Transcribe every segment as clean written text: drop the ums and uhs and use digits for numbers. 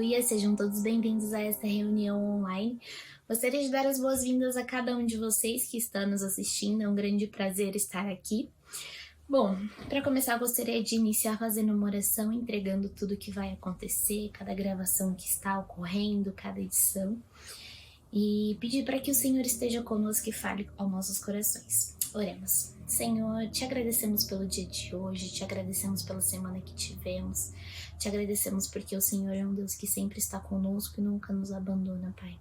aleluia, sejam todos bem-vindos a esta reunião online. Gostaria de dar as boas-vindas a cada um de vocês que está nos assistindo, é um grande prazer estar aqui. Bom, para começar, gostaria de iniciar fazendo uma oração, entregando tudo que vai acontecer, cada gravação que está ocorrendo, cada edição, e pedir para que o Senhor esteja conosco e fale aos nossos corações. Oremos. Senhor, te agradecemos pelo dia de hoje, te agradecemos pela semana que tivemos, te agradecemos porque o Senhor é um Deus que sempre está conosco e nunca nos abandona, Pai.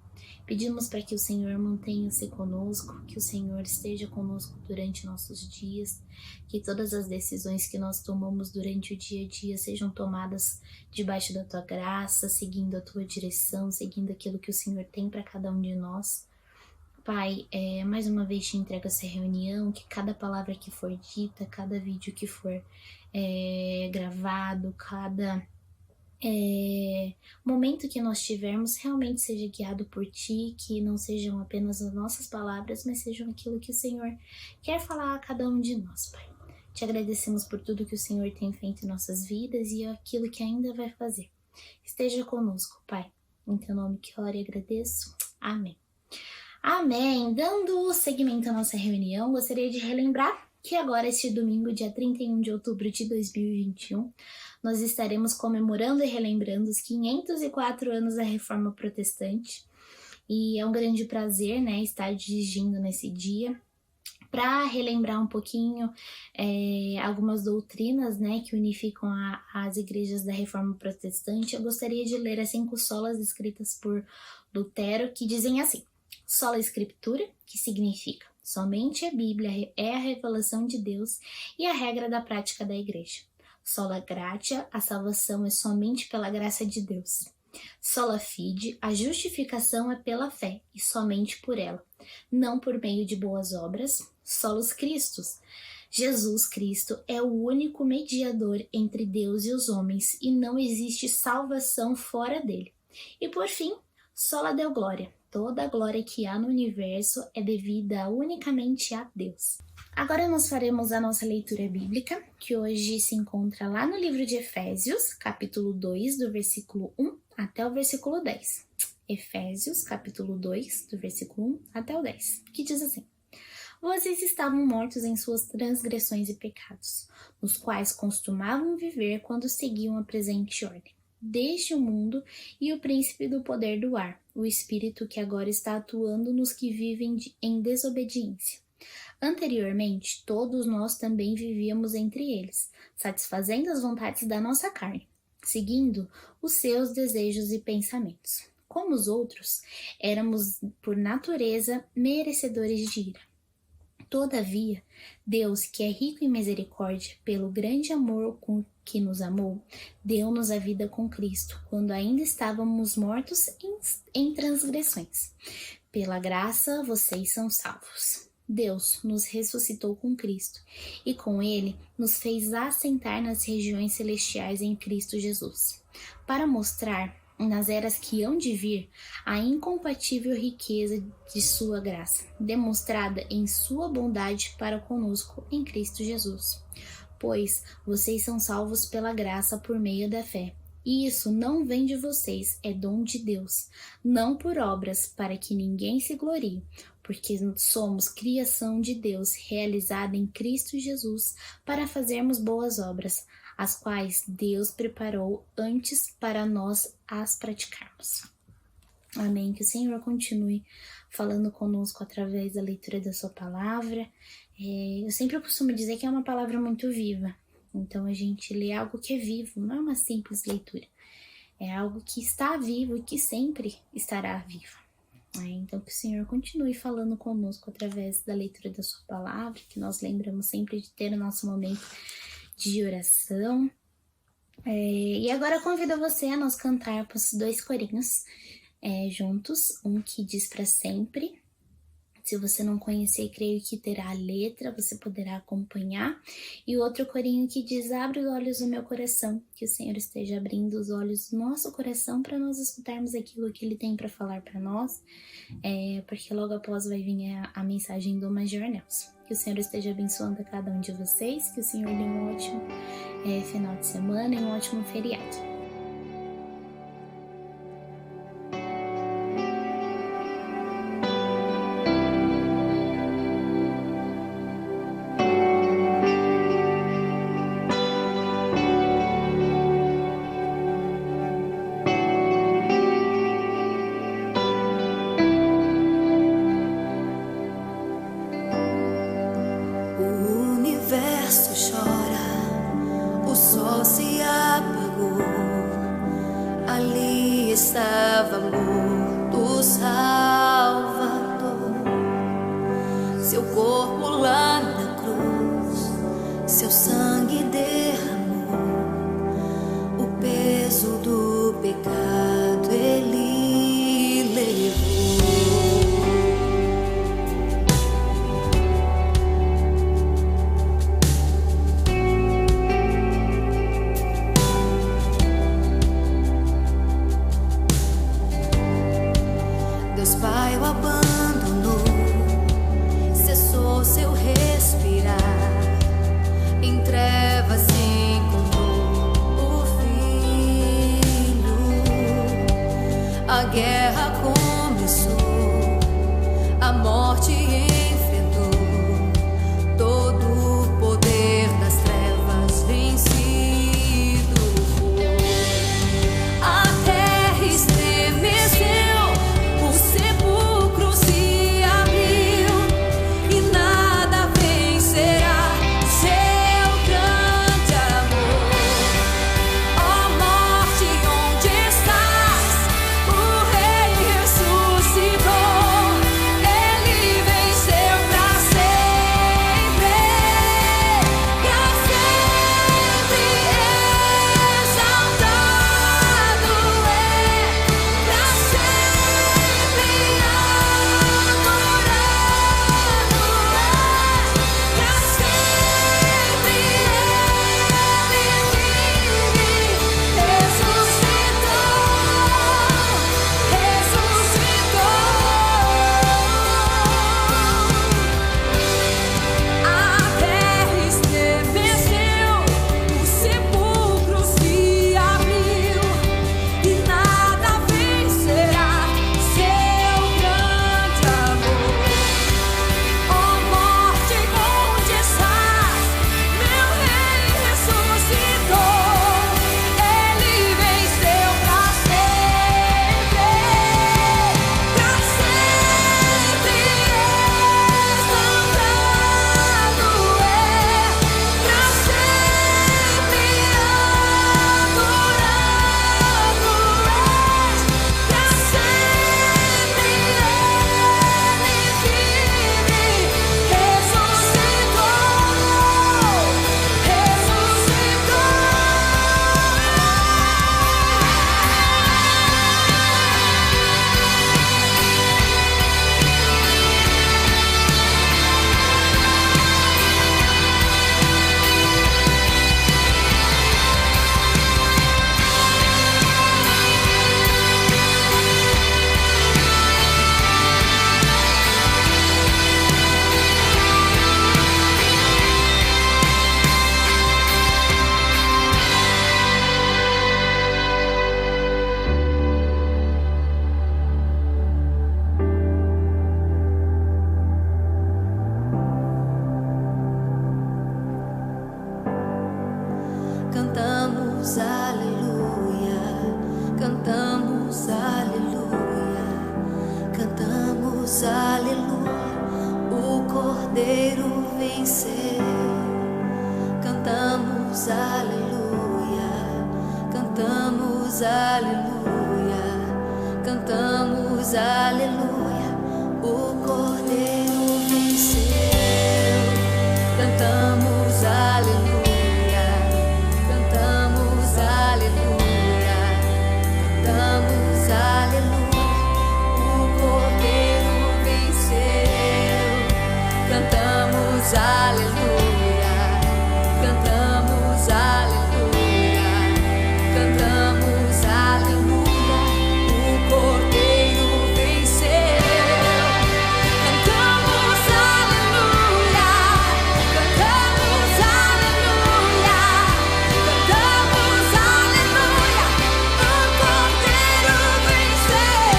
Pedimos para que o Senhor mantenha-se conosco, que o Senhor esteja conosco durante nossos dias, que todas as decisões que nós tomamos durante o dia a dia sejam tomadas debaixo da Tua graça, seguindo a Tua direção, seguindo aquilo que o Senhor tem para cada um de nós. Pai, mais uma vez te entrego essa reunião, que cada palavra que for dita, cada vídeo que for gravado, cada momento que nós tivermos realmente seja guiado por Ti, que não sejam apenas as nossas palavras, mas sejam aquilo que o Senhor quer falar a cada um de nós, Pai. Te agradecemos por tudo que o Senhor tem feito em nossas vidas e aquilo que ainda vai fazer. Esteja conosco, Pai. Em Teu nome que oro e agradeço. Amém. Amém! Dando seguimento à nossa reunião, gostaria de relembrar que agora, este domingo, dia 31 de outubro de 2021, nós estaremos comemorando e relembrando os 504 anos da Reforma Protestante. E é um grande prazer, estar dirigindo nesse dia para relembrar um pouquinho algumas doutrinas, que unificam as igrejas da Reforma Protestante. Eu gostaria de ler as 5 solas escritas por Lutero, que dizem assim: Sola Escritura, que significa somente a Bíblia é a revelação de Deus e a regra da prática da igreja. Sola Gratia, a salvação é somente pela graça de Deus. Sola Fide, a justificação é pela fé e somente por ela, não por meio de boas obras. Solus Christus, Jesus Cristo é o único mediador entre Deus e os homens e não existe salvação fora dele. E por fim, Sola Deo Gloria, toda a glória que há no universo é devida unicamente a Deus. Agora nós faremos a nossa leitura bíblica, que hoje se encontra lá no livro de Efésios, capítulo 2, do versículo 1 até o versículo 10. Efésios, capítulo 2, do versículo 1 até o 10, que diz assim: Vocês estavam mortos em suas transgressões e pecados, nos quais costumavam viver quando seguiam a presente ordem deste mundo e o príncipe do poder do ar, o espírito que agora está atuando nos que vivem em desobediência. Anteriormente, todos nós também vivíamos entre eles, satisfazendo as vontades da nossa carne, seguindo os seus desejos e pensamentos. Como os outros, éramos, por natureza, merecedores de ira. Todavia, Deus, que é rico em misericórdia, pelo grande amor com que nos amou, deu-nos a vida com Cristo, quando ainda estávamos mortos em transgressões. Pela graça, vocês são salvos. Deus nos ressuscitou com Cristo e com Ele nos fez assentar nas regiões celestiais em Cristo Jesus, para mostrar nas eras que hão de vir, a incompatível riqueza de sua graça, demonstrada em sua bondade para conosco em Cristo Jesus. Pois vocês são salvos pela graça por meio da fé. E isso não vem de vocês, é dom de Deus, não por obras, para que ninguém se glorie, porque somos criação de Deus, realizada em Cristo Jesus, para fazermos boas obras, as quais Deus preparou antes para nós as praticarmos. Amém. Que o Senhor continue falando conosco através da leitura da sua palavra. Eu sempre costumo dizer que é uma palavra muito viva. Então a gente lê algo que é vivo, não é uma simples leitura. É algo que está vivo e que sempre estará vivo. Então que o Senhor continue falando conosco através da leitura da sua palavra, que nós lembramos sempre de ter o nosso momento de oração. E agora convido você a nós cantarmos 2 corinhos juntos, um que diz para sempre. Se você não conhecer, creio que terá a letra, você poderá acompanhar. E o outro corinho que diz: abre os olhos do meu coração, que o Senhor esteja abrindo os olhos do nosso coração para nós escutarmos aquilo que Ele tem para falar para nós, porque logo após vai vir a mensagem do Major Nelson. Que o Senhor esteja abençoando a cada um de vocês, que o Senhor dê um ótimo final de semana e um ótimo feriado. exército chora, o sol se apagou. Ali estava morto o Salvador. Seu corpo lá na cruz, seu sangue derramou. O peso do pecado ele levou. Deus Pai o abandonou, cessou seu respirar, em trevas encontrou o Filho. A guerra começou, a morte enfrentou, todo o poder das trevas vencido foi. A terra estremeceu, o sepulcro se abriu, e nada vencerá seu grande amor. Ó morte, onde estás? O Rei ressuscitou, ele venceu pra sempre exaltado é, pra sempre adorado é, pra sempre ressuscitou. A terra estremeceu, o sepulcro se abriu, e nada vencerá seu grande amor. Ó morte, onde estás? Meu Rei ressuscitou, ele venceu pra sempre exaltado é, pra sempre adorado é, pra sempre cantamos aleluia, cantamos aleluia, cantamos aleluia, o Cordeiro venceu. Cantamos aleluia, cantamos aleluia, cantamos aleluia, o Cordeiro venceu. Cantamos aleluia, cantamos aleluia, cantamos aleluia, o Cordeiro venceu. Cantamos aleluia, cantamos aleluia, cantamos aleluia, o Cordeiro venceu. Cantamos aleluia, cantamos aleluia, cantamos aleluia, o Cordeiro venceu.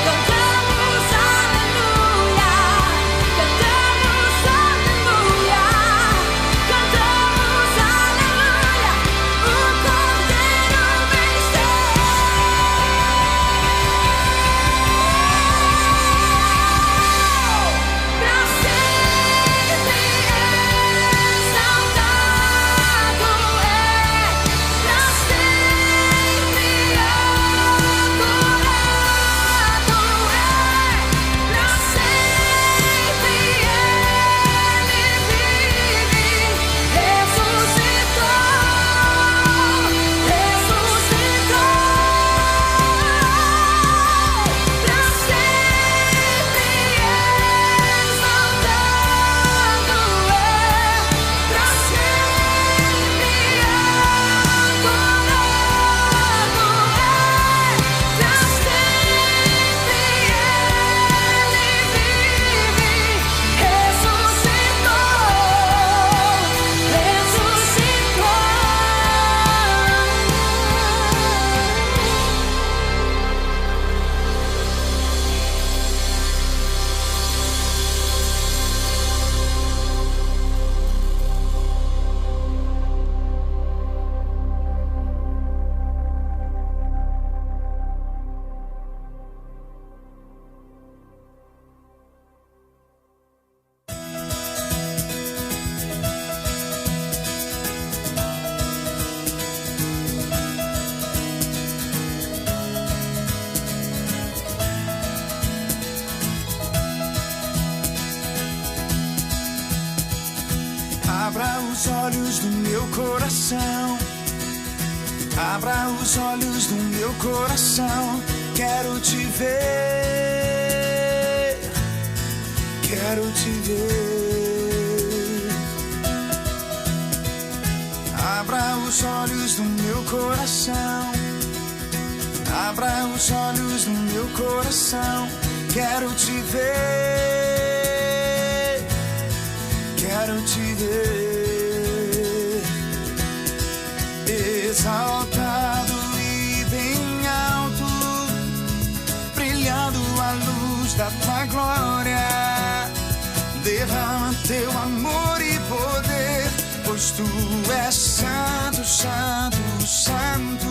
Cantamos aleluia, cantamos aleluia. Abra os olhos do meu coração, abra os olhos do meu coração. Quero te ver, quero te ver. Abra os olhos do meu coração, abra os olhos do meu coração. Quero te ver, quero te ver. Exaltado e bem alto, brilhando a luz da tua glória. Derrama teu amor e poder, pois tu és santo, santo, santo.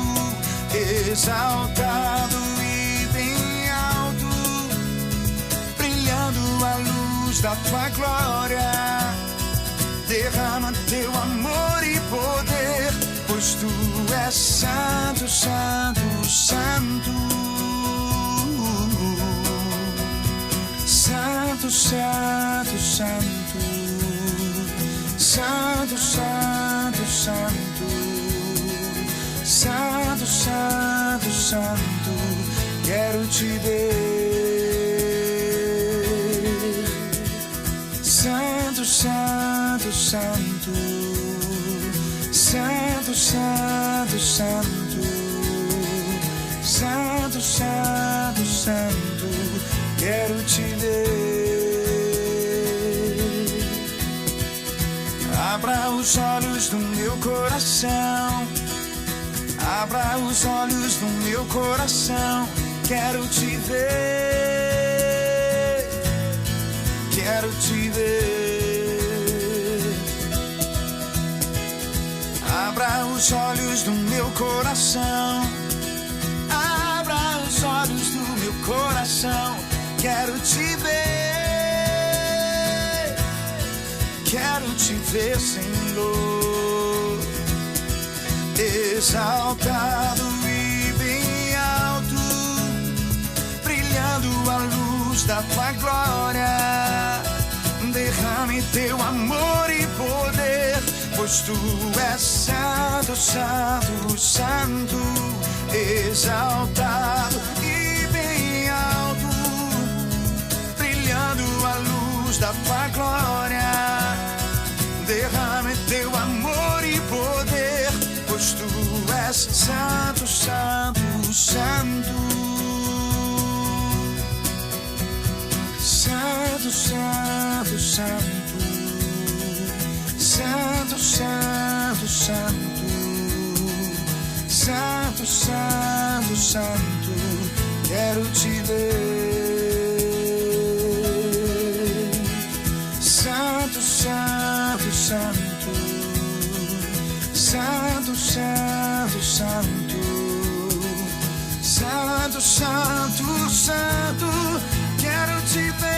Exaltado e bem alto, brilhando a luz da tua glória. Derrama teu amor e poder, pois tu és santo, santo, santo. Santo, santo, santo. Santo, santo, santo. Santo, santo, santo. Quero te ver. Santo, santo, santo. Santo, santo, santo. Santo, santo, santo. Quero te ver. Abra os olhos do meu coração, abra os olhos do meu coração. Quero te ver, quero te ver. Abra os olhos do meu coração, abra os olhos do meu coração. Quero te ver, quero te ver, Senhor. Exaltado e bem alto, brilhando a luz da tua glória. Derrame teu amor e poder, pois tu és santo, santo, santo. Exaltado e bem alto, brilhando a luz da tua glória. Derrame teu amor e poder, pois tu és santo, santo, santo. Santo, santo, santo. Santo, santo, santo. Santo, santo, santo. Quero te ver. Santo, santo, santo. Santo, santo, santo. Santo, santo, santo. Quero te ver.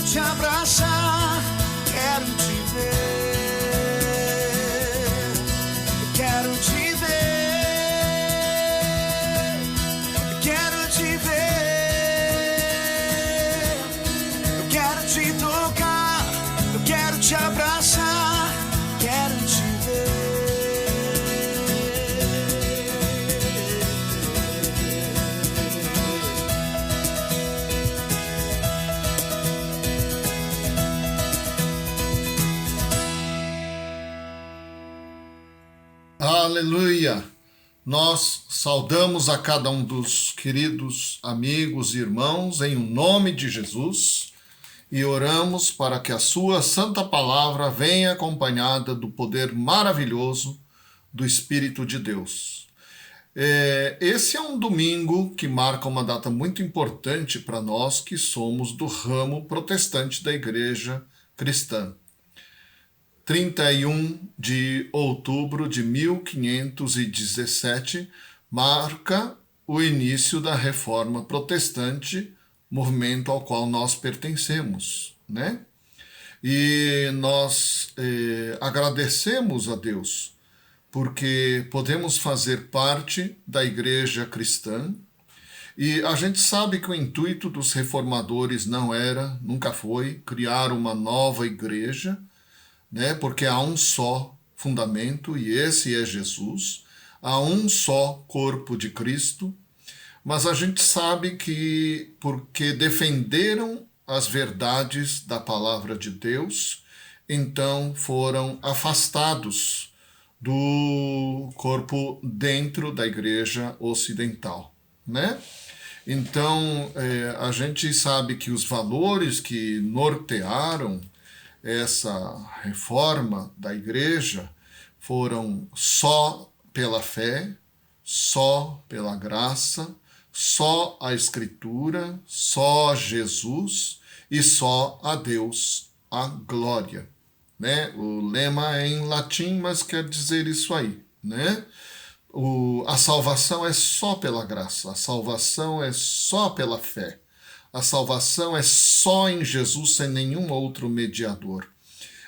Te abraçar, quero te Aleluia! Nós saudamos a cada um dos queridos amigos e irmãos em nome de Jesus e oramos para que a sua santa palavra venha acompanhada do poder maravilhoso do Espírito de Deus. Esse é um domingo que marca uma data muito importante para nós que somos do ramo protestante da Igreja Cristã. 31 de outubro de 1517 marca o início da Reforma Protestante, movimento ao qual nós pertencemos, né? E nós agradecemos a Deus porque podemos fazer parte da Igreja Cristã, e a gente sabe que o intuito dos reformadores não era, nunca foi, criar uma nova igreja, né? Porque há um só fundamento, e esse é Jesus, há um só corpo de Cristo, mas a gente sabe que porque defenderam as verdades da palavra de Deus, então foram afastados do corpo dentro da igreja ocidental, né? Então, a gente sabe que os valores que nortearam essa reforma da igreja foram só pela fé, só pela graça, só a Escritura, só Jesus e só a Deus a glória, né? O lema é em latim, mas quer dizer isso aí, né? A salvação é só pela graça, a salvação é só pela fé, a salvação é só em Jesus, sem nenhum outro mediador.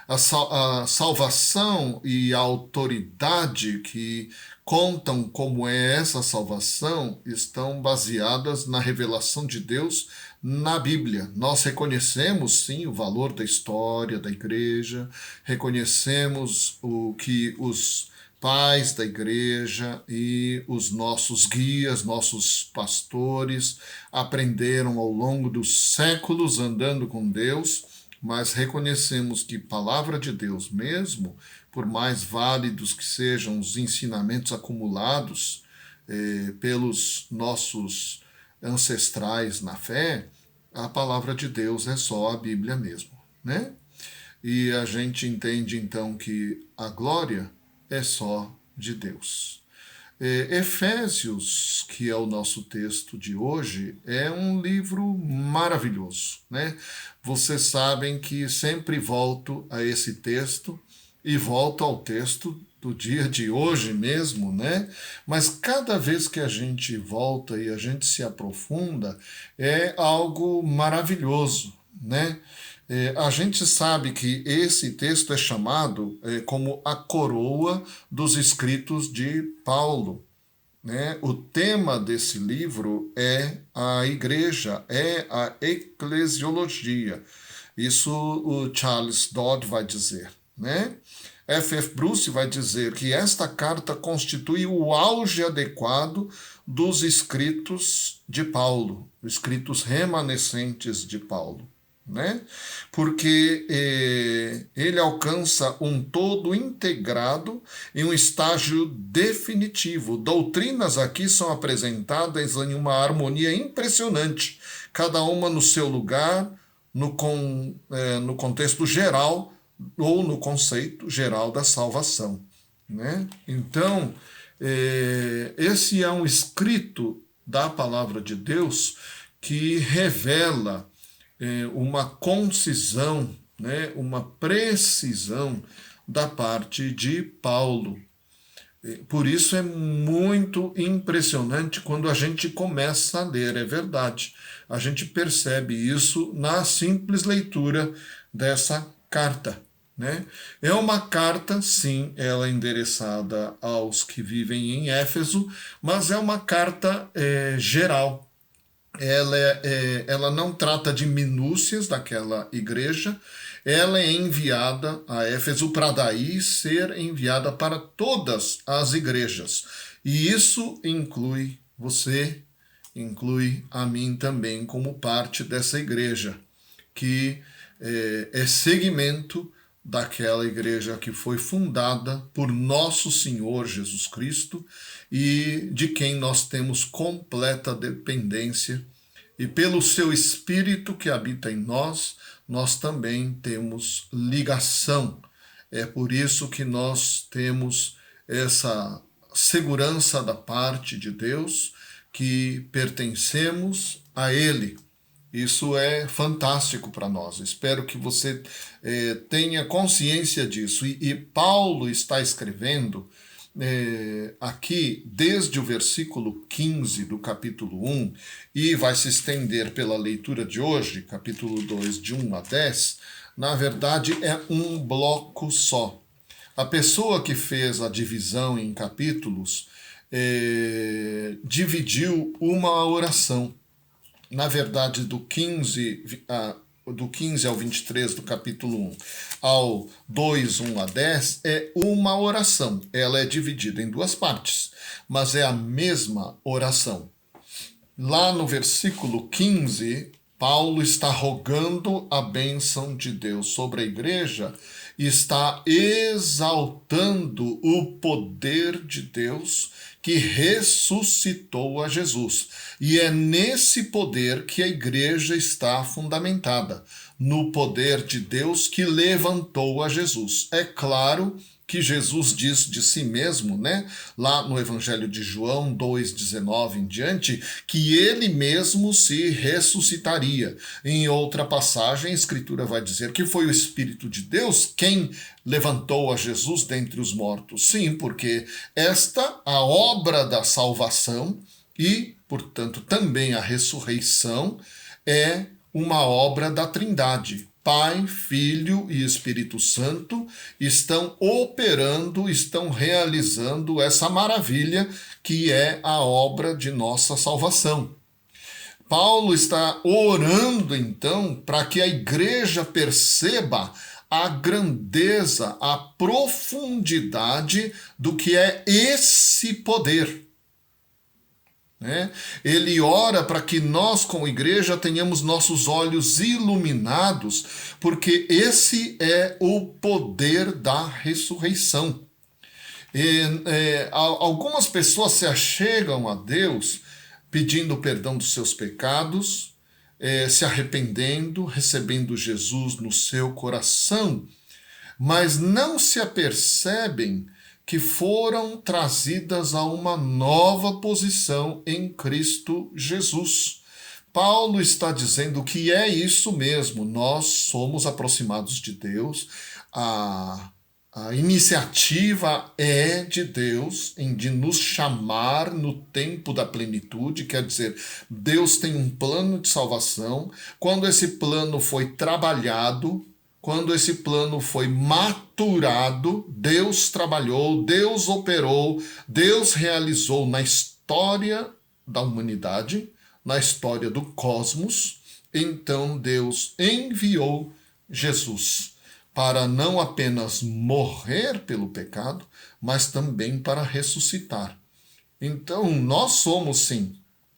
A salvação e a autoridade que contam como é essa salvação estão baseadas na revelação de Deus na Bíblia. Nós reconhecemos, sim, o valor da história da igreja, reconhecemos o que os pais da igreja e os nossos guias, nossos pastores aprenderam ao longo dos séculos andando com Deus, mas reconhecemos que palavra de Deus mesmo, por mais válidos que sejam os ensinamentos acumulados pelos nossos ancestrais na fé, a palavra de Deus é só a Bíblia mesmo, né? E a gente entende então que a glória é só de Deus. Efésios, que é o nosso texto de hoje, é um livro maravilhoso, né? Vocês sabem que sempre volto a esse texto e volto ao texto do dia de hoje mesmo, né? Mas cada vez que a gente volta e a gente se aprofunda, é algo maravilhoso, né? A gente sabe que esse texto é chamado como a coroa dos escritos de Paulo, né? O tema desse livro é a igreja, é a eclesiologia. Isso o Charles Dodd vai dizer, né? F.F. Bruce vai dizer que esta carta constitui o auge adequado dos escritos de Paulo, escritos remanescentes de Paulo, né? Porque ele alcança um todo integrado em um estágio definitivo. Doutrinas aqui são apresentadas em uma harmonia impressionante, cada uma no seu lugar, no contexto geral ou no conceito geral da salvação, né? Então, esse é um escrito da palavra de Deus que revela uma concisão, né, uma precisão da parte de Paulo. Por isso é muito impressionante quando a gente começa a ler, é verdade. A gente percebe isso na simples leitura dessa carta, né? É uma carta, sim, ela é endereçada aos que vivem em Éfeso, mas é uma carta geral. Ela não trata de minúcias daquela igreja, ela é enviada a Éfeso para daí ser enviada para todas as igrejas. E isso inclui você, inclui a mim também como parte dessa igreja, que é segmento daquela igreja que foi fundada por nosso Senhor Jesus Cristo e de quem nós temos completa dependência E pelo seu Espírito que habita em nós, nós também temos ligação. É por isso que nós temos essa segurança da parte de Deus, que pertencemos a Ele. Isso é fantástico para nós. Espero que você tenha consciência disso. E Paulo está escrevendo aqui desde o versículo 15 do capítulo 1 e vai se estender pela leitura de hoje, capítulo 2, de 1 a 10, na verdade é um bloco só. A pessoa que fez a divisão em capítulos dividiu uma oração. Na verdade, do 15 ao 23 do capítulo 1 ao 2, 1 a 10, é uma oração. Ela é dividida em duas partes, mas é a mesma oração. Lá no versículo 15, Paulo está rogando a bênção de Deus sobre a igreja e está exaltando o poder de Deus que ressuscitou a Jesus. E é nesse poder que a igreja está fundamentada, no poder de Deus que levantou a Jesus. É claro que Jesus diz de si mesmo, lá no Evangelho de João 2,19 em diante, que ele mesmo se ressuscitaria. Em outra passagem, a Escritura vai dizer que foi o Espírito de Deus quem levantou a Jesus dentre os mortos. Sim, porque a obra da salvação e, portanto, também a ressurreição é uma obra da Trindade. Pai, Filho e Espírito Santo estão operando, estão realizando essa maravilha que é a obra de nossa salvação. Paulo está orando, então, para que a igreja perceba a grandeza, a profundidade do que é esse poder. Ele ora para que nós, como igreja, tenhamos nossos olhos iluminados, porque esse é o poder da ressurreição. Algumas pessoas se achegam a Deus pedindo perdão dos seus pecados, se arrependendo, recebendo Jesus no seu coração, mas não se apercebem que foram trazidas a uma nova posição em Cristo Jesus. Paulo está dizendo que é isso mesmo, nós somos aproximados de Deus, a iniciativa é de Deus de nos chamar no tempo da plenitude, quer dizer, Deus tem um plano de salvação. Quando esse plano foi trabalhado, quando esse plano foi maturado, Deus trabalhou, Deus operou, Deus realizou na história da humanidade, na história do cosmos. Então Deus enviou Jesus para não apenas morrer pelo pecado, mas também para ressuscitar. Então nós somos, sim,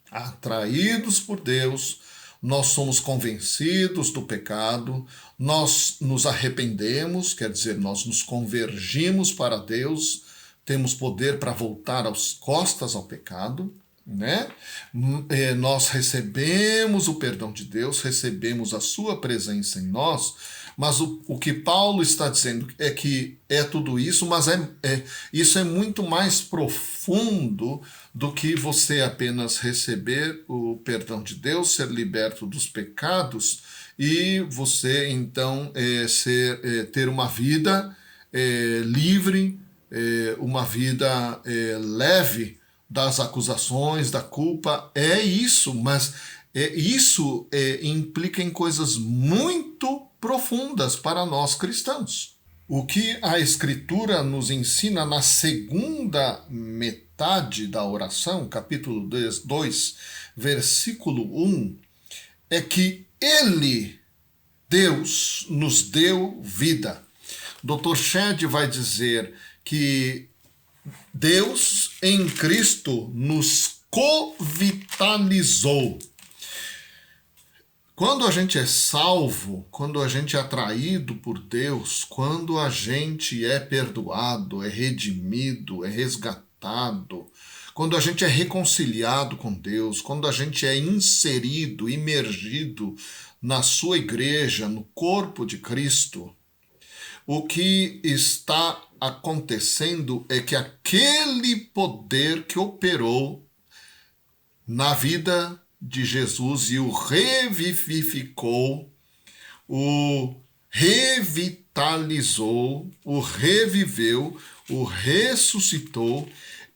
atraídos por Deus, nós somos convencidos do pecado, nós nos arrependemos, quer dizer, nós nos convergimos para Deus, temos poder para voltar às costas ao pecado, Nós recebemos o perdão de Deus, recebemos a sua presença em nós, mas o que Paulo está dizendo é que é tudo isso, mas isso é muito mais profundo do que você apenas receber o perdão de Deus, ser liberto dos pecados e você então ter uma vida livre, uma vida leve das acusações, da culpa. É isso, mas isso implica em coisas muito profundas para nós cristãos. O que a Escritura nos ensina na segunda metade da oração, capítulo 2, versículo 1, é que Ele, Deus, nos deu vida. Dr. Shedd vai dizer que Deus em Cristo nos covitalizou. Quando a gente é salvo, quando a gente é atraído por Deus, quando a gente é perdoado, é redimido, é resgatado, quando a gente é reconciliado com Deus, quando a gente é inserido, imergido na sua igreja, no corpo de Cristo, o que está acontecendo é que aquele poder que operou na vida de Jesus e o revivificou, o revitalizou, o reviveu, o ressuscitou,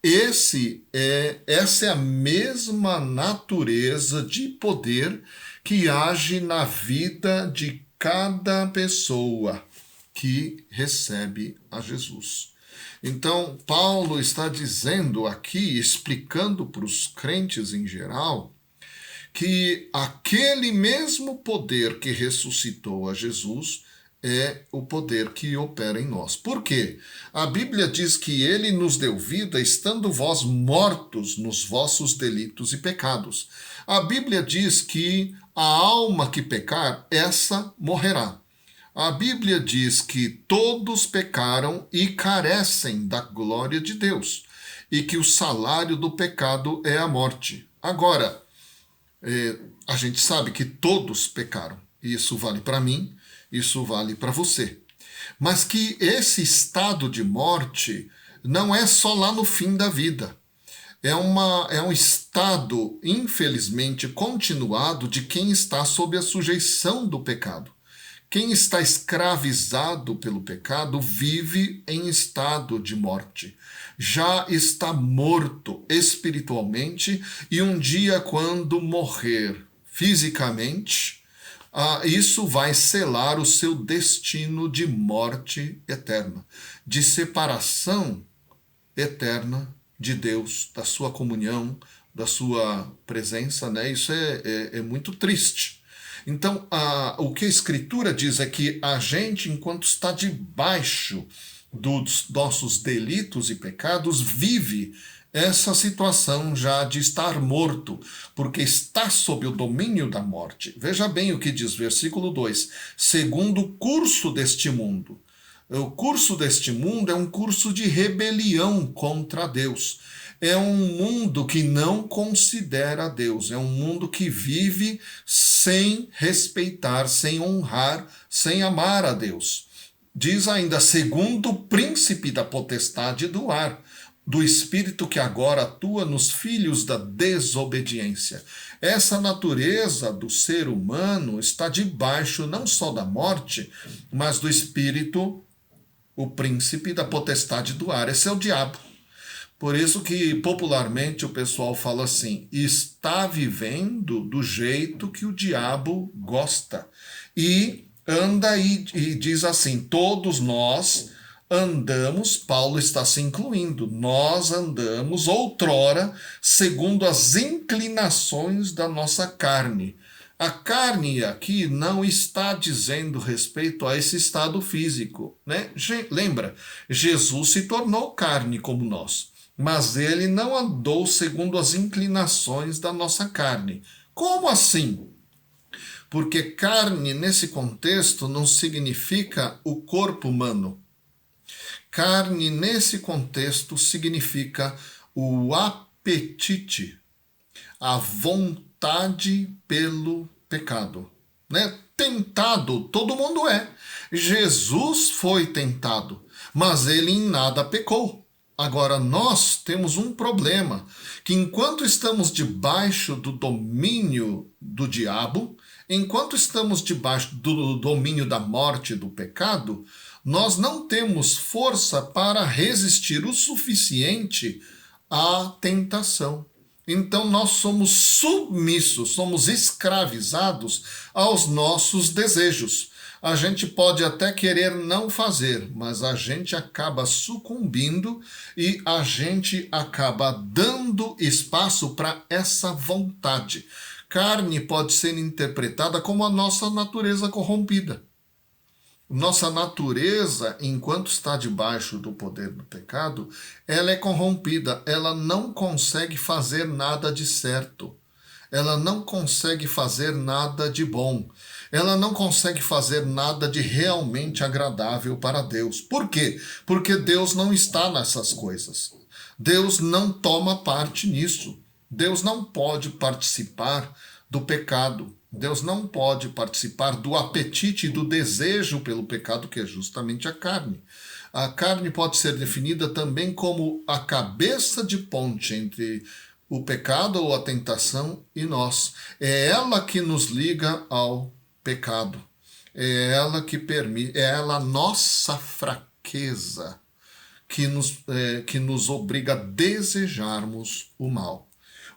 essa é a mesma natureza de poder que age na vida de cada pessoa que recebe a Jesus. Então, Paulo está dizendo aqui, explicando para os crentes em geral, que aquele mesmo poder que ressuscitou a Jesus é o poder que opera em nós. Por quê? A Bíblia diz que ele nos deu vida estando vós mortos nos vossos delitos e pecados. A Bíblia diz que a alma que pecar, essa morrerá. A Bíblia diz que todos pecaram e carecem da glória de Deus, e que o salário do pecado é a morte. Agora, a gente sabe que todos pecaram. Isso vale para mim, isso vale para você. Mas que esse estado de morte não é só lá no fim da vida. É um estado, infelizmente, continuado de quem está sob a sujeição do pecado. Quem está escravizado pelo pecado vive em estado de morte. Já está morto espiritualmente e um dia, quando morrer fisicamente, isso vai selar o seu destino de morte eterna, de separação eterna de Deus, da sua comunhão, da sua presença, né? Isso é muito triste. Então, o que a Escritura diz é que a gente, enquanto está debaixo dos nossos delitos e pecados, vive essa situação já de estar morto, porque está sob o domínio da morte. Veja bem o que diz versículo 2, segundo o curso deste mundo. O curso deste mundo é um curso de rebelião contra Deus. É um mundo que não considera Deus, é um mundo que vive sem respeitar, sem honrar, sem amar a Deus. Diz ainda, segundo o príncipe da potestade do ar, do espírito que agora atua nos filhos da desobediência. Essa natureza do ser humano está debaixo não só da morte, mas do espírito, o príncipe da potestade do ar. Esse é o diabo. Por isso que popularmente o pessoal fala assim, está vivendo do jeito que o diabo gosta. E anda e diz assim, todos nós andamos, Paulo está se incluindo, nós andamos outrora segundo as inclinações da nossa carne. A carne aqui não está dizendo respeito a esse estado físico, né? Lembra, Jesus se tornou carne como nós. Mas ele não andou segundo as inclinações da nossa carne. Como assim? Porque carne, nesse contexto, não significa o corpo humano. Carne, nesse contexto, significa o apetite, a vontade pelo pecado. Né? Tentado, todo mundo é. Jesus foi tentado, mas ele em nada pecou. Agora, nós temos um problema, que enquanto estamos debaixo do domínio do diabo, enquanto estamos debaixo do domínio da morte e do pecado, nós não temos força para resistir o suficiente à tentação. Então, nós somos submissos, somos escravizados aos nossos desejos. A gente pode até querer não fazer, mas a gente acaba sucumbindo e a gente acaba dando espaço para essa vontade. Carne pode ser interpretada como a nossa natureza corrompida. Nossa natureza, enquanto está debaixo do poder do pecado, ela é corrompida, ela não consegue fazer nada de certo. Ela não consegue fazer nada de bom. Ela não consegue fazer nada de realmente agradável para Deus. Por quê? Porque Deus não está nessas coisas. Deus não toma parte nisso. Deus não pode participar do pecado. Deus não pode participar do apetite e do desejo pelo pecado, que é justamente a carne. A carne pode ser definida também como a cabeça de ponte entre o pecado ou a tentação e nós. É ela que nos liga ao pecado. É ela que permite, é ela a nossa fraqueza que nos obriga a desejarmos o mal.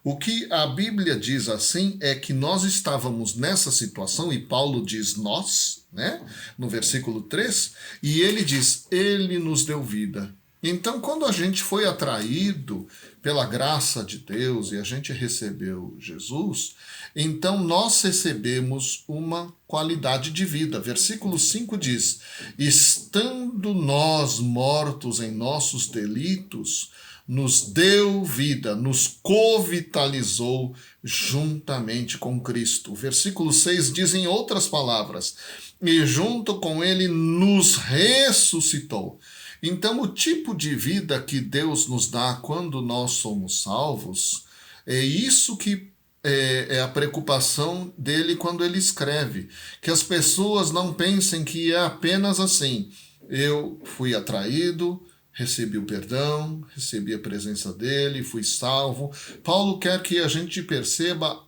O que a Bíblia diz assim é que nós estávamos nessa situação, e Paulo diz nós, né, no versículo 3, e ele diz, ele nos deu vida. Então, quando a gente foi atraído pela graça de Deus e a gente recebeu Jesus, então nós recebemos uma qualidade de vida. Versículo 5 diz, estando nós mortos em nossos delitos, nos deu vida, nos covitalizou juntamente com Cristo. O versículo 6 diz em outras palavras, e junto com ele nos ressuscitou. Então, o tipo de vida que Deus nos dá quando nós somos salvos, é isso que é a preocupação dele quando ele escreve. Que as pessoas não pensem que é apenas assim, eu fui atraído, recebi o perdão, recebi a presença dele, fui salvo. Paulo quer que a gente perceba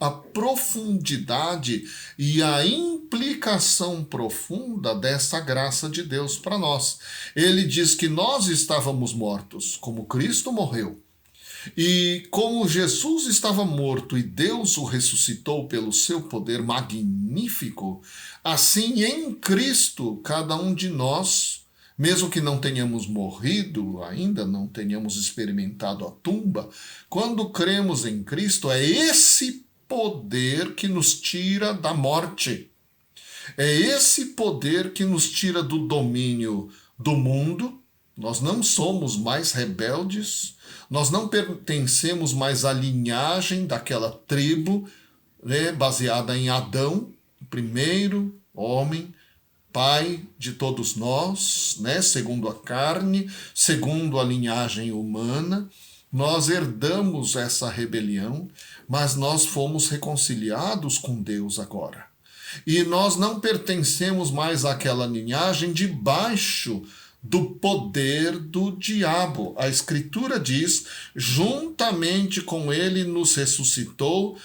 a profundidade e a implicação profunda dessa graça de Deus para nós. Ele diz que nós estávamos mortos, como Cristo morreu. E como Jesus estava morto e Deus o ressuscitou pelo seu poder magnífico, assim em Cristo, cada um de nós, mesmo que não tenhamos morrido ainda, não tenhamos experimentado a tumba, quando cremos em Cristo, é esse poder que nos tira da morte. É esse poder que nos tira do domínio do mundo. Nós não somos mais rebeldes, nós não pertencemos mais à linhagem daquela tribo, né, baseada em Adão, o primeiro homem, pai de todos nós, né, segundo a carne, segundo a linhagem humana. Nós herdamos essa rebelião, mas nós fomos reconciliados com Deus agora. E nós não pertencemos mais àquela linhagem debaixo do poder do diabo. A Escritura diz, juntamente com ele nos ressuscitou,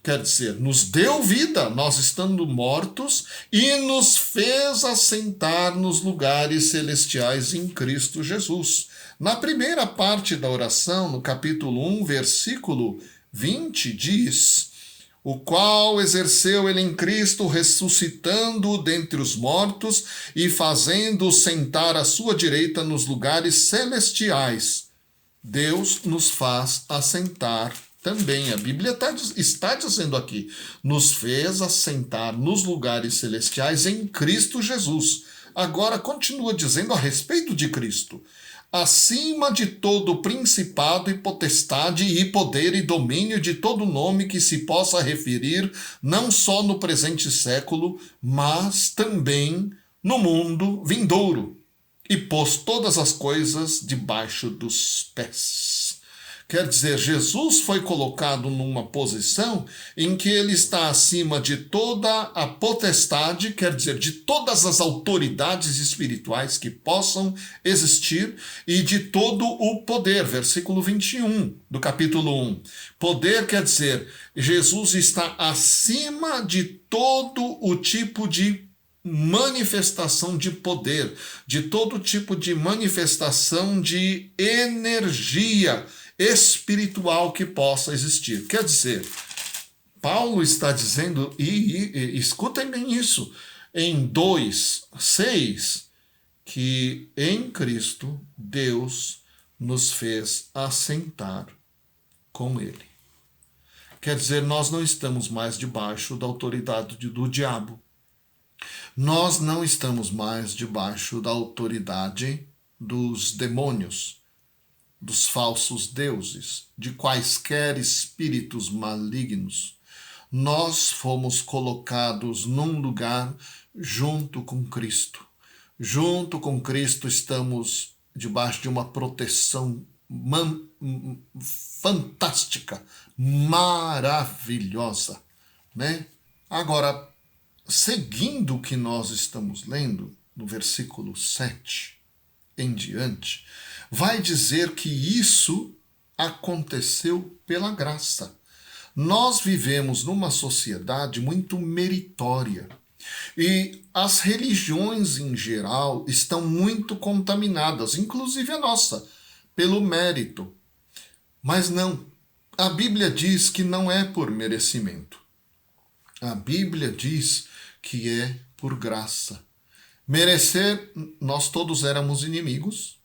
quer dizer, nos deu vida, nós estando mortos, e nos fez assentar nos lugares celestiais em Cristo Jesus. Na primeira parte da oração, no capítulo 1, versículo 20, diz, o qual exerceu ele em Cristo, ressuscitando-o dentre os mortos e fazendo-o sentar à sua direita nos lugares celestiais. Deus nos faz assentar também. A Bíblia está dizendo aqui, nos fez assentar nos lugares celestiais em Cristo Jesus. Agora continua dizendo a respeito de Cristo. Acima de todo principado e potestade e poder e domínio de todo nome que se possa referir, não só no presente século, mas também no mundo vindouro, e pôs todas as coisas debaixo dos pés. Quer dizer, Jesus foi colocado numa posição em que ele está acima de toda a potestade, quer dizer, de todas as autoridades espirituais que possam existir e de todo o poder. Versículo 21 do capítulo 1. Poder quer dizer, Jesus está acima de todo o tipo de manifestação de poder, de todo tipo de manifestação de energia espiritual que possa existir. Quer dizer, Paulo está dizendo, e escutem bem isso, em 2:6, que em Cristo Deus nos fez assentar com ele. Quer dizer, nós não estamos mais debaixo da autoridade do diabo. Nós não estamos mais debaixo da autoridade dos demônios, dos falsos deuses, de quaisquer espíritos malignos. Nós fomos colocados num lugar junto com Cristo. Junto com Cristo estamos debaixo de uma proteção fantástica, maravilhosa, né? Agora, seguindo o que nós estamos lendo, no versículo 7 em diante, vai dizer que isso aconteceu pela graça. Nós vivemos numa sociedade muito meritória e as religiões em geral estão muito contaminadas, inclusive a nossa, pelo mérito. Mas não, a Bíblia diz que não é por merecimento. A Bíblia diz que é por graça. Merecer, nós todos éramos inimigos,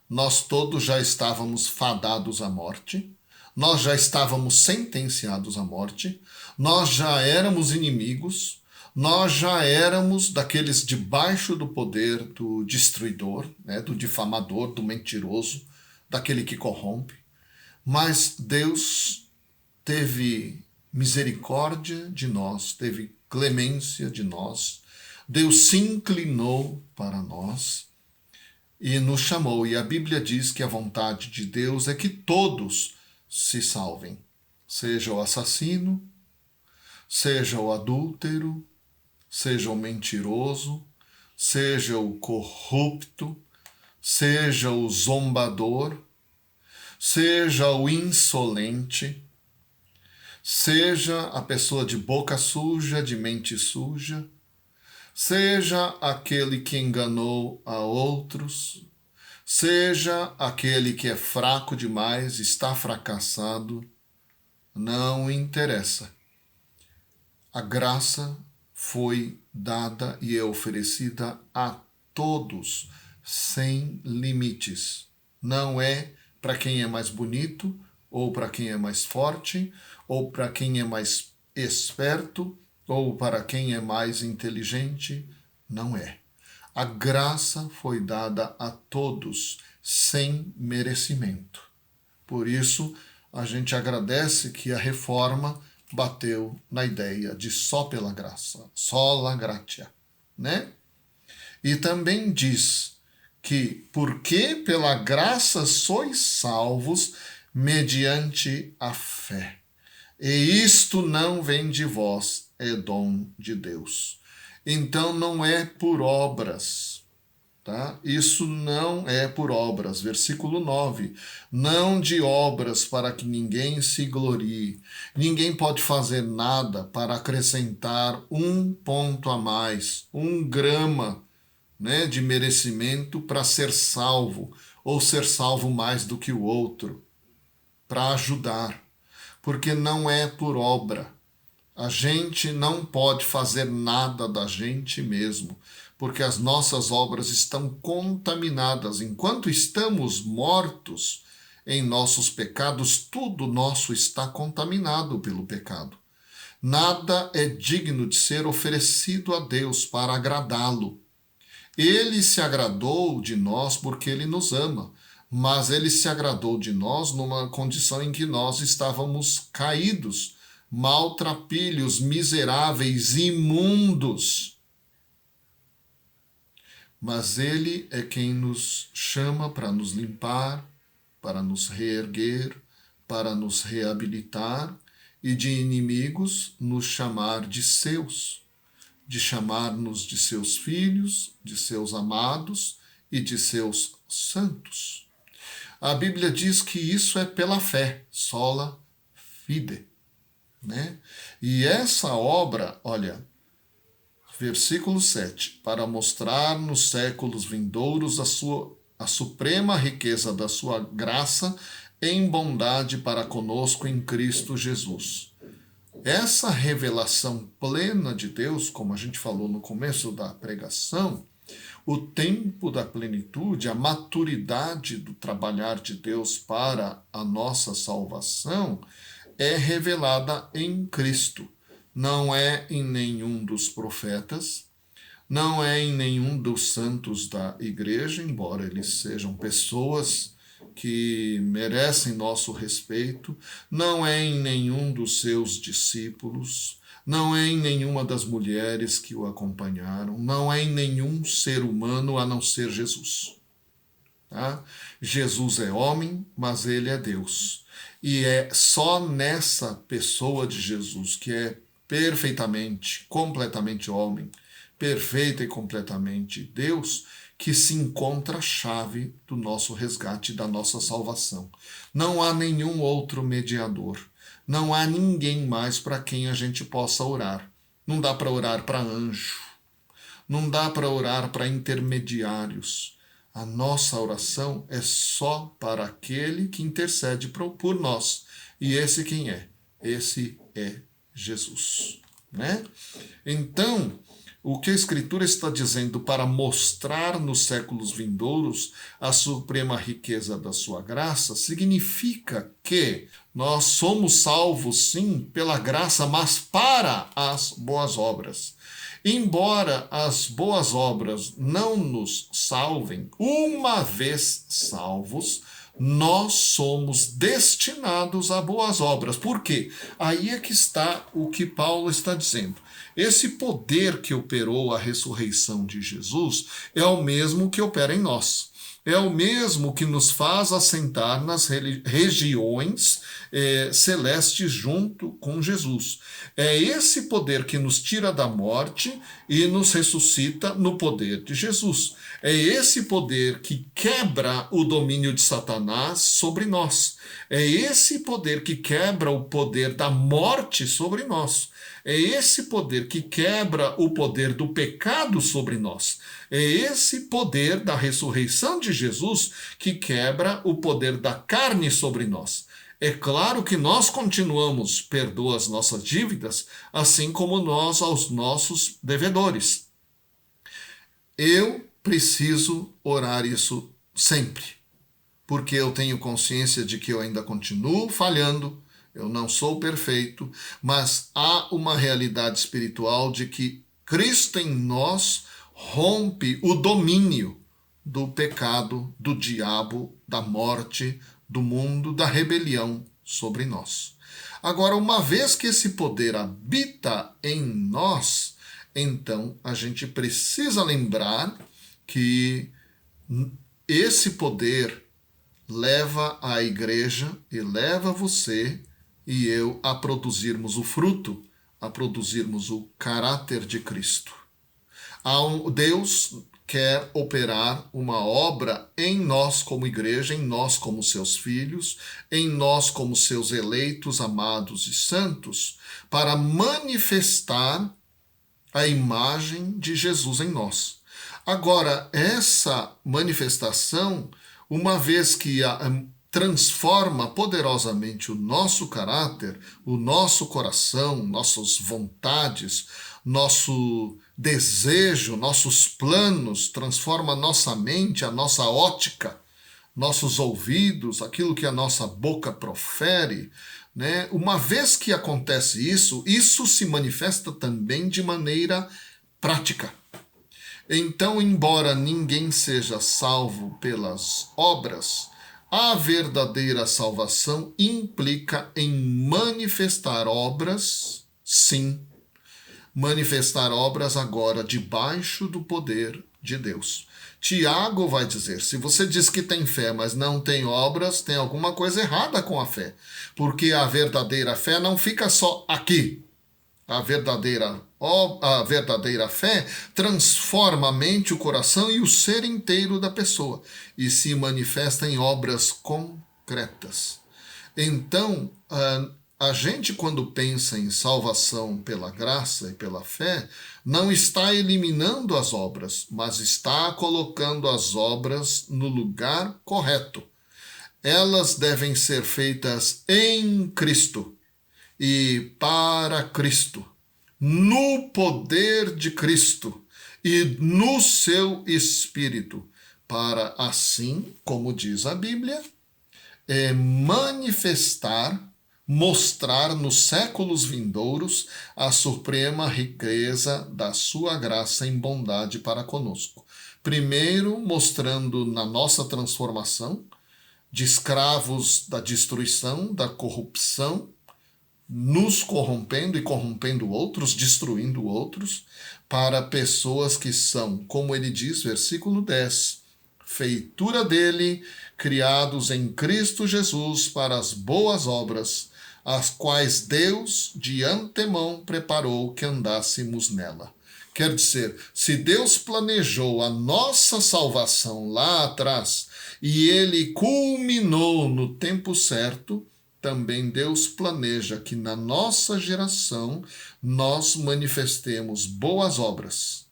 nós todos já estávamos fadados à morte, nós já estávamos sentenciados à morte, nós já éramos inimigos, nós já éramos daqueles debaixo do poder do destruidor, né, do difamador, do mentiroso, daquele que corrompe. Mas Deus teve misericórdia de nós, teve clemência de nós. Deus se inclinou para nós e nos chamou. E a Bíblia diz que a vontade de Deus é que todos se salvem. Seja o assassino, seja o adúltero, seja o mentiroso, seja o corrupto, seja o zombador, seja o insolente, seja a pessoa de boca suja, de mente suja, seja aquele que enganou a outros, seja aquele que é fraco demais, está fracassado, não interessa. A graça foi dada e é oferecida a todos, sem limites. Não é para quem é mais bonito, ou para quem é mais forte, ou para quem é mais esperto, ou para quem é mais inteligente. Não é. A graça foi dada a todos, sem merecimento. Por isso, a gente agradece que a reforma bateu na ideia de só pela graça, sola gratia, né? E também diz que porque pela graça sois salvos mediante a fé. E isto não vem de vós, é dom de Deus. Então não é por obras, tá? Isso não é por obras. Versículo 9. Não de obras para que ninguém se glorie. Ninguém pode fazer nada para acrescentar um ponto a mais, 1 grama, né, de merecimento para ser salvo, ou ser salvo mais do que o outro, para ajudar, porque não é por obra. A gente não pode fazer nada da gente mesmo, porque as nossas obras estão contaminadas. Enquanto estamos mortos em nossos pecados, tudo nosso está contaminado pelo pecado. Nada é digno de ser oferecido a Deus para agradá-lo. Ele se agradou de nós porque ele nos ama, mas ele se agradou de nós numa condição em que nós estávamos caídos, maltrapilhos, miseráveis, imundos. Mas ele é quem nos chama para nos limpar, para nos reerguer, para nos reabilitar e de inimigos nos chamar de seus, de chamar-nos de seus filhos, de seus amados e de seus santos. A Bíblia diz que isso é pela fé, sola fide, né? E essa obra, olha, versículo 7, para mostrar nos séculos vindouros a suprema riqueza da sua graça em bondade para conosco em Cristo Jesus. Essa revelação plena de Deus, como a gente falou no começo da pregação, o tempo da plenitude, a maturidade do trabalhar de Deus para a nossa salvação, é revelada em Cristo. Não é em nenhum dos profetas, não é em nenhum dos santos da igreja, embora eles sejam pessoas que merecem nosso respeito, não é em nenhum dos seus discípulos, não é em nenhuma das mulheres que o acompanharam, não é em nenhum ser humano a não ser Jesus. Tá? Jesus é homem, mas ele é Deus. E é só nessa pessoa de Jesus, que é perfeitamente, completamente homem, perfeita e completamente Deus, que se encontra a chave do nosso resgate, da nossa salvação. Não há nenhum outro mediador. Não há ninguém mais para quem a gente possa orar. Não dá para orar para anjo. Não dá para orar para intermediários. A nossa oração é só para aquele que intercede por nós. E esse quem é? Esse é Jesus. Né? Então, o que a Escritura está dizendo para mostrar nos séculos vindouros a suprema riqueza da sua graça, significa que nós somos salvos, sim, pela graça, mas para as boas obras. Embora as boas obras não nos salvem, uma vez salvos, nós somos destinados a boas obras. Por quê? Aí é que está o que Paulo está dizendo. Esse poder que operou a ressurreição de Jesus é o mesmo que opera em nós. É o mesmo que nos faz assentar nas regiões celestes junto com Jesus. É esse poder que nos tira da morte e nos ressuscita no poder de Jesus. É esse poder que quebra o domínio de Satanás sobre nós. É esse poder que quebra o poder da morte sobre nós. É esse poder que quebra o poder do pecado sobre nós. É esse poder da ressurreição de Jesus que quebra o poder da carne sobre nós. É claro que nós continuamos, perdoa as nossas dívidas, assim como nós aos nossos devedores. Eu preciso orar isso sempre, porque eu tenho consciência de que eu ainda continuo falhando, eu não sou perfeito, mas há uma realidade espiritual de que Cristo em nós rompe o domínio do pecado, do diabo, da morte, do mundo, da rebelião sobre nós. Agora, uma vez que esse poder habita em nós, então a gente precisa lembrar que esse poder leva a igreja e leva você e eu a produzirmos o fruto, a produzirmos o caráter de Cristo. Deus quer operar uma obra em nós como igreja, em nós como seus filhos, em nós como seus eleitos, amados e santos, para manifestar a imagem de Jesus em nós. Agora, essa manifestação, uma vez que transforma poderosamente o nosso caráter, o nosso coração, nossas vontades, nosso desejo, nossos planos, transforma nossa mente, a nossa ótica, nossos ouvidos, aquilo que a nossa boca profere, né? Uma vez que acontece isso, isso se manifesta também de maneira prática. Então, embora ninguém seja salvo pelas obras, a verdadeira salvação implica em manifestar obras, sim, manifestar obras agora debaixo do poder de Deus. Tiago vai dizer, se você diz que tem fé, mas não tem obras, tem alguma coisa errada com a fé, porque a verdadeira fé não fica só aqui. A verdadeira fé transforma a mente, o coração e o ser inteiro da pessoa e se manifesta em obras concretas. Então, a gente, quando pensa em salvação pela graça e pela fé, não está eliminando as obras, mas está colocando as obras no lugar correto. Elas devem ser feitas em Cristo e para Cristo, no poder de Cristo e no seu Espírito, para assim, como diz a Bíblia, mostrar nos séculos vindouros a suprema riqueza da sua graça em bondade para conosco. Primeiro, mostrando na nossa transformação de escravos da destruição, da corrupção, nos corrompendo e corrompendo outros, destruindo outros, para pessoas que são, como ele diz, versículo 10, feitura dele, criados em Cristo Jesus para as boas obras, as quais Deus de antemão preparou que andássemos nela. Quer dizer, se Deus planejou a nossa salvação lá atrás e ele culminou no tempo certo, também Deus planeja que na nossa geração nós manifestemos boas obras.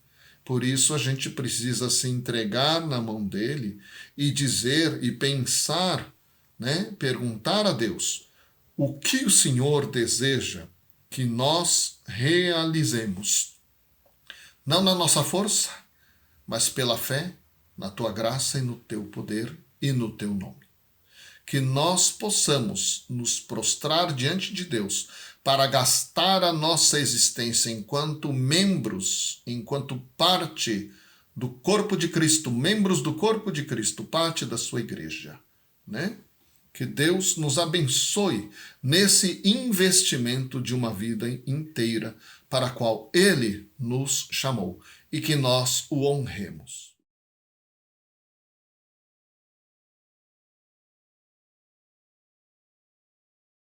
Por isso a gente precisa se entregar na mão dele e dizer e pensar, né? Perguntar a Deus o que o Senhor deseja que nós realizemos. Não na nossa força, mas pela fé, na tua graça e no teu poder e no teu nome. Que nós possamos nos prostrar diante de Deus para gastar a nossa existência enquanto membros, enquanto parte do corpo de Cristo, membros do corpo de Cristo, parte da sua igreja, né? Que Deus nos abençoe nesse investimento de uma vida inteira para a qual Ele nos chamou e que nós o honremos.